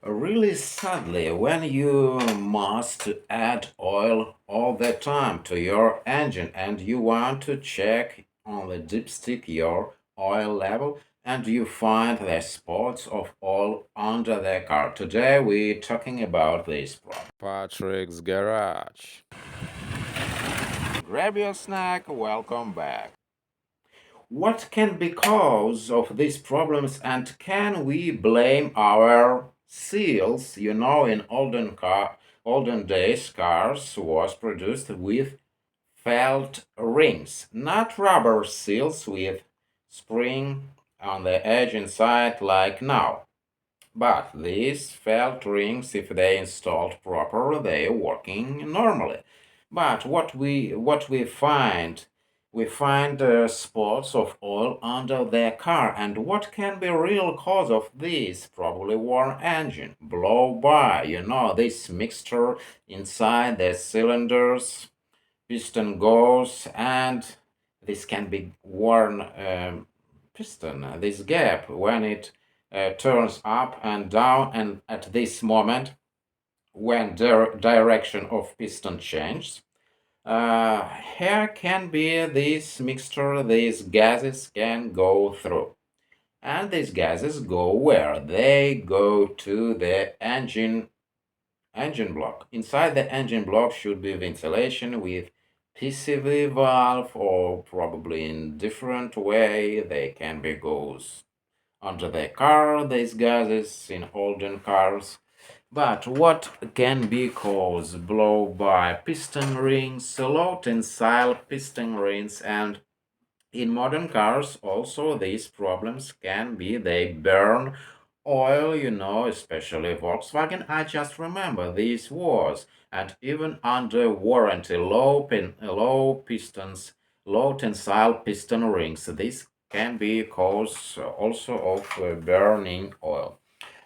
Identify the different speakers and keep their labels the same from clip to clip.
Speaker 1: Really sadly, when you must add oil all the time to your engine and you want to check on the dipstick your oil level and you find the spots of oil under the car. Today we're talking about this problem. Patrick's Garage. Grab your snack, welcome back. What can be cause of these problems and can we blame our seals? In olden days cars was produced with felt rings, not rubber seals with spring on the edge inside like now. But these felt rings, if they installed proper, they're working normally. But what we find, we find spots of oil under their car, and what can be real cause of this? Probably worn engine, blow by. This mixture inside the cylinders, piston goes, and this can be worn piston. This gap when it turns up and down, and at this moment when the direction of piston changes, here can be this mixture, these gases can go through. And these gases go where? They go to the engine block. Inside the engine block should be ventilation with PCV valve, or probably in different way they can be goes under the car, these gases in olden cars. But what can be caused? Blow by piston rings, low tensile piston rings, and in modern cars also these problems can be they burn oil, especially Volkswagen. I just remember this was, and even under warranty, low pistons, low tensile piston rings. This can be cause also of burning oil.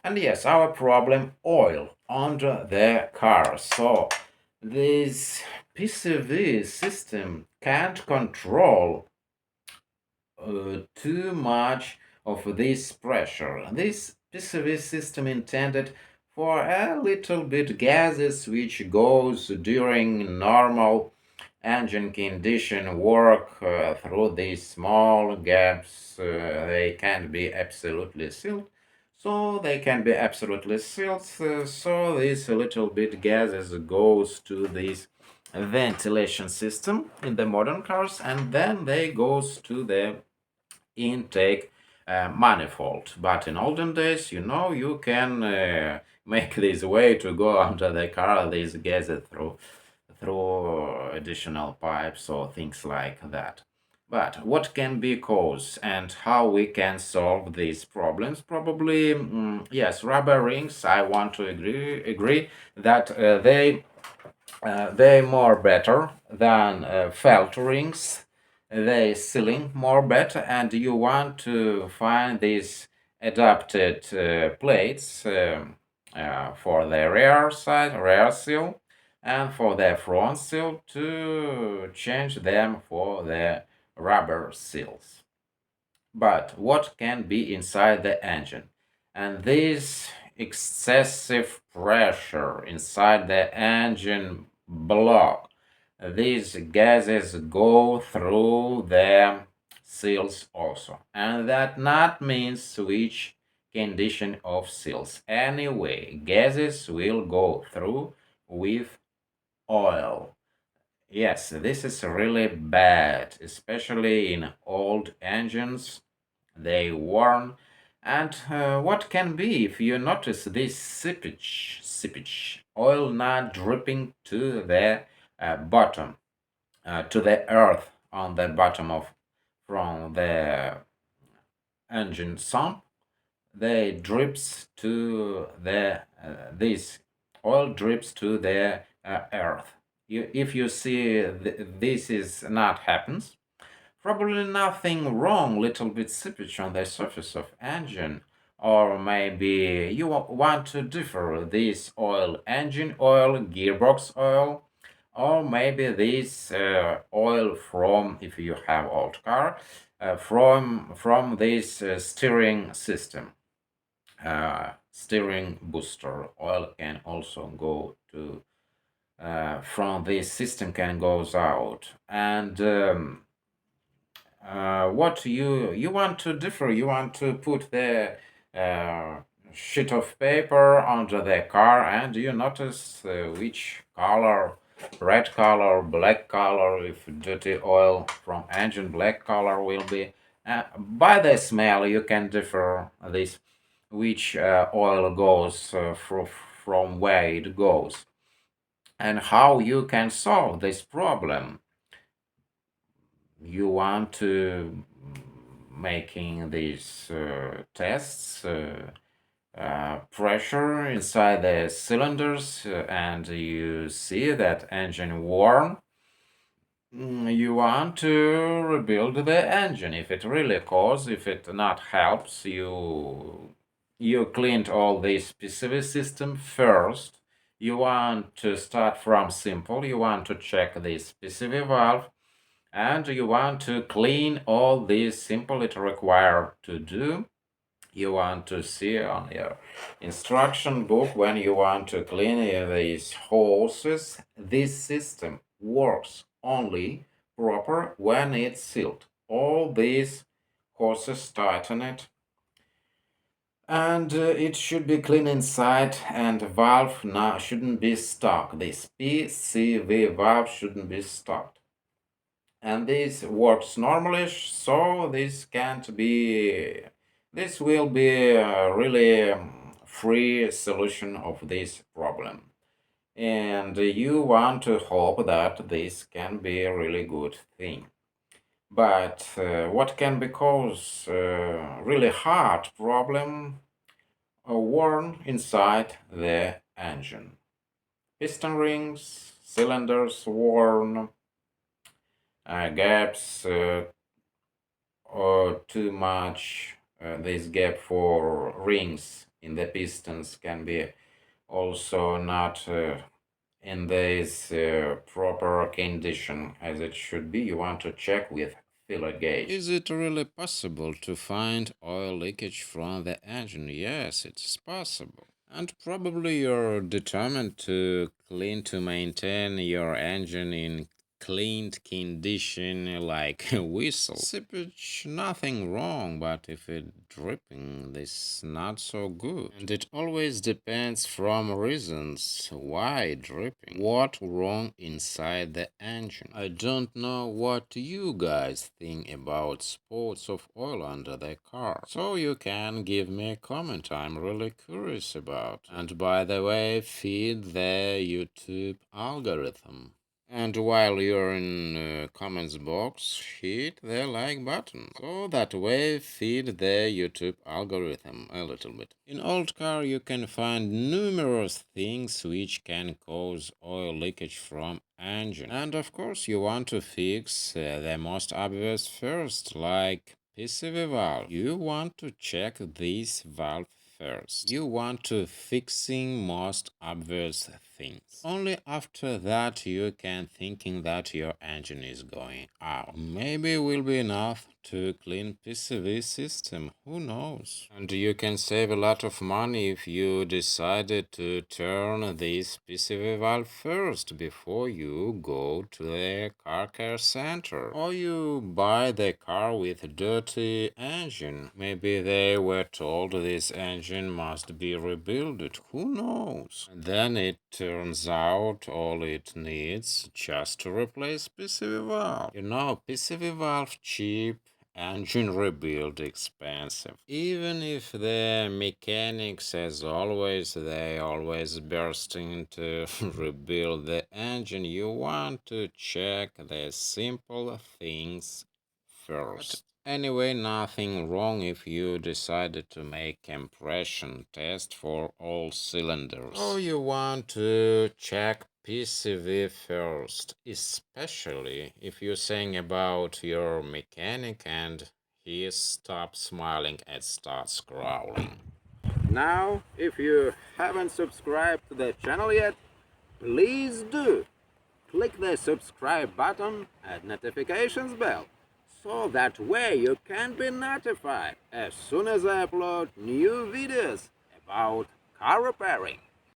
Speaker 1: And yes, our problem oil under the car. So this PCV system can't control too much of this pressure. This PCV system intended for a little bit gases which goes during normal engine condition work through these small gaps. They can be absolutely sealed. So they can be absolutely sealed. So this little bit gases goes to this ventilation system in the modern cars, and then they goes to the intake manifold. But in olden days, you can make this way to go under the car these gases through additional pipes or things like that. But what can be caused and how we can solve these problems? Probably, yes, rubber rings. I want to agree that they more better than felt rings. They sealing more better, and you want to find these adapted plates for the rear seal, and for the front seal to change them for the rubber seals. But what can be inside the engine? And this excessive pressure inside the engine block, these gases go through the seals also, and that not means which condition of seals. Anyway, gases will go through with oil. Yes, this is really bad, especially in old engines. They warn. And what can be if you notice this seepage, oil not dripping to the bottom, to the earth on the bottom of from the engine sump, they drips to the this oil drips to the earth. If you see this is not happens, probably nothing wrong, little bit seepage on the surface of engine, or maybe you want to differ this oil, engine oil, gearbox oil, or maybe this oil from, if you have old car, from this steering system. steering booster. Oil can also go to from this system can goes out. And what you want to differ, you want to put the uh, sheet of paper under the car, and you notice which color, red color, black color. If dirty oil from engine, black color will be. By the smell you can differ this which oil goes from where it goes. And how you can solve this problem. You want to making these tests, pressure inside the cylinders, and you see that engine warm. You want to rebuild the engine. If it really cause, if it not helps, you cleaned all the specific system first. You want to start from simple. You want to check the specific valve, and you want to clean all this simple it required to do. You want to see on your instruction book when you want to clean these hoses. This system works only proper when it's sealed. All these hoses tighten it, and it should be clean inside, and valve now shouldn't be stuck. This PCV valve shouldn't be stuck, and this works normally, so this will be a really free solution of this problem. And you want to hope that this can be a really good thing. But what can be cause really hard problem, worn inside the engine? Piston rings, cylinders worn, gaps or too much. This gap for rings in the pistons can be also not in this proper condition as it should be. You want to check with filler gauge. Is it really possible to find oil leakage from the engine? Yes, it's possible. And probably you're determined to maintain your engine in cleaned condition like a whistle. Seepage, nothing wrong, but if it dripping, this not so good. And it always depends from reasons why dripping, what wrong inside the engine. I don't know what you guys think about spots of oil under the car, so you can give me a comment. I'm really curious about. And by the way, feed the YouTube algorithm. And while you're in comments box, hit the like button. So that way feed the YouTube algorithm a little bit. In old car you can find numerous things which can cause oil leakage from engine. And of course you want to fix the most obvious first, like PCV valve. You want to check this valve first. You want to fixing most obvious things. Only after that you can thinking that your engine is going out. Maybe will be enough to clean PCV system, who knows? And you can save a lot of money if you decided to turn this PCV valve first before you go to the car care center. Or you buy the car with a dirty engine. Maybe they were told this engine must be rebuilt, who knows? And then it turns out all it needs just to replace PCV valve. You know, PCV valve cheap, engine rebuild expensive. Even if the mechanics, as always, they always bursting to rebuild the engine, you want to check the simple things first. Anyway, nothing wrong if you decided to make compression test for all cylinders. Or you want to check PCV first, especially if you're saying about your mechanic and he stops smiling and starts growling. Now, if you haven't subscribed to the channel yet, please do. Click the subscribe button and notifications bell, so that way you can be notified as soon as I upload new videos about car repairing.